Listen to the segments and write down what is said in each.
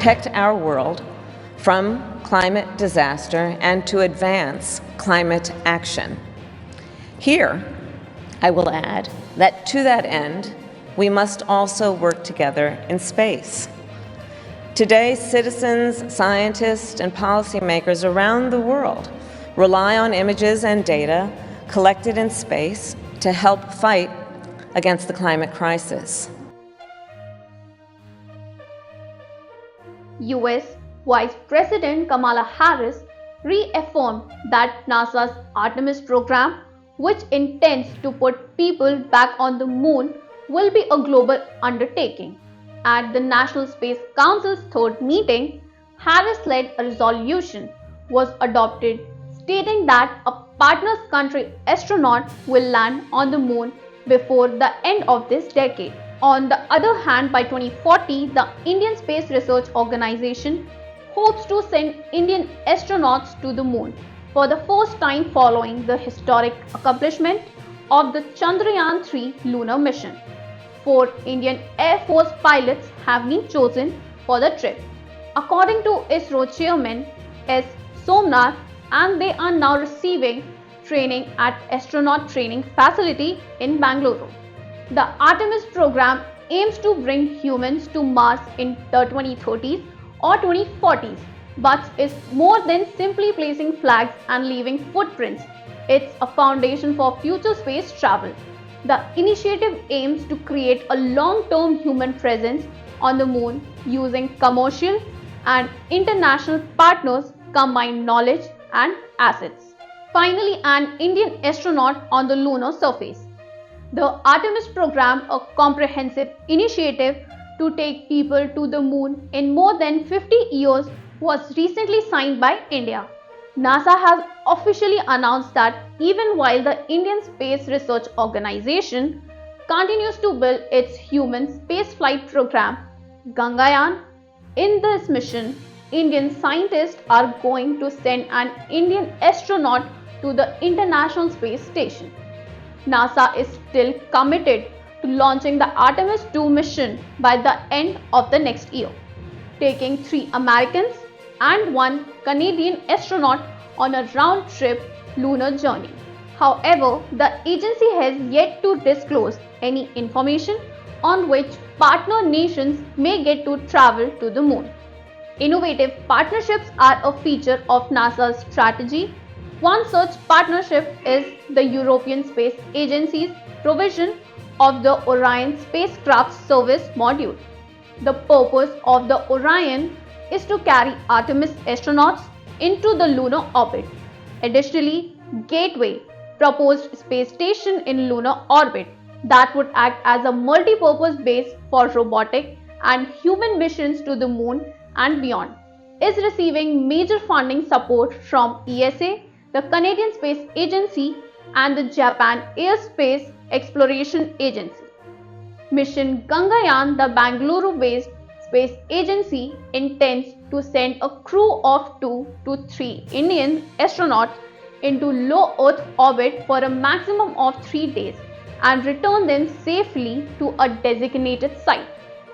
protect our world from climate disaster and to advance climate action. Here, I will add that to that end, we must also work together in space. Today, citizens, scientists, and policymakers around the world rely on images and data collected in space to help fight against the climate crisis. US Vice President Kamala Harris reaffirmed that NASA's Artemis program, which intends to put people back on the moon, will be a global undertaking. At the National Space Council's third meeting, Harris-led a resolution was adopted stating that a partner country astronaut will land on the moon before the end of this decade. On the other hand, by 2040, the Indian Space Research Organization hopes to send Indian astronauts to the moon for the first time following the historic accomplishment of the Chandrayaan-3 lunar mission. 4 Indian Air Force pilots have been chosen for the trip, according to ISRO Chairman S Somanath, and they are now receiving training at Astronaut Training Facility in Bengaluru. The Artemis program aims to bring humans to Mars in the 2030s or 2040s, but is more than simply placing flags and leaving footprints. It's a foundation for future space travel. The initiative aims to create a long-term human presence on the moon using commercial and international partners' combined knowledge and assets. Finally, an Indian astronaut on the lunar surface. The Artemis program, a comprehensive initiative to take people to the moon in more than 50 years, was recently signed by India. NASA has officially announced that even while the Indian Space Research Organization continues to build its human spaceflight program, Gangayaan, in this mission, Indian scientists are going to send an Indian astronaut to the International Space Station. NASA is still committed to launching the Artemis 2 mission by the end of the next year, taking 3 Americans and 1 Canadian astronaut on a round-trip lunar journey. However, the agency has yet to disclose any information on which partner nations may get to travel to the moon. Innovative partnerships are a feature of NASA's strategy. One such partnership is the European Space Agency's provision of the Orion spacecraft service module. The purpose of the Orion is to carry Artemis astronauts into the lunar orbit. Additionally, Gateway, proposed space station in lunar orbit that would act as a multi-purpose base for robotic and human missions to the moon and beyond, is receiving major funding support from ESA, the Canadian Space Agency, and the Japan Airspace Exploration Agency. Mission Gangayaan, the Bengaluru-based space agency, intends to send a crew of 2 to 3 Indian astronauts into low Earth orbit for a maximum of 3 days and return them safely to a designated site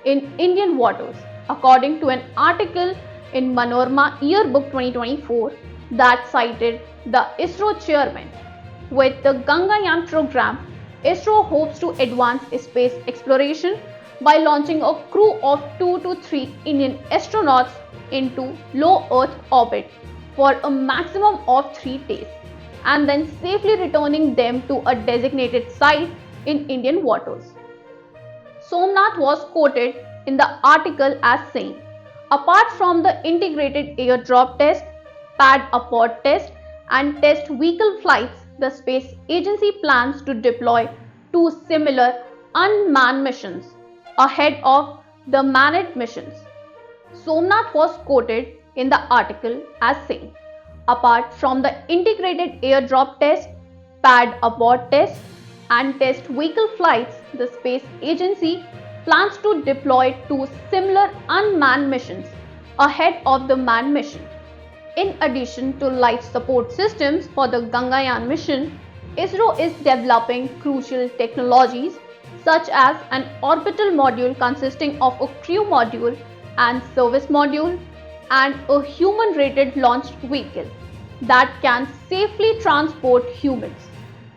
in Indian waters, according to an article in Manorama Yearbook 2024 that cited the ISRO Chairman. With the Gangayaan program, ISRO hopes to advance space exploration by launching a crew of 2 to 3 Indian astronauts into low Earth orbit for a maximum of 3 days and then safely returning them to a designated site in Indian waters. Somanath was quoted in the article as saying, apart from the integrated airdrop test, pad abort test and test vehicle flights, the space agency plans to deploy 2 similar unmanned missions ahead of the manned missions. Somanath was quoted in the article as saying, apart from the integrated airdrop test, pad abort test and test vehicle flights, the space agency plans to deploy 2 similar unmanned missions ahead of the manned mission. In addition to life support systems for the Gangayaan mission, ISRO is developing crucial technologies such as an orbital module consisting of a crew module and service module, and a human-rated launched vehicle that can safely transport humans.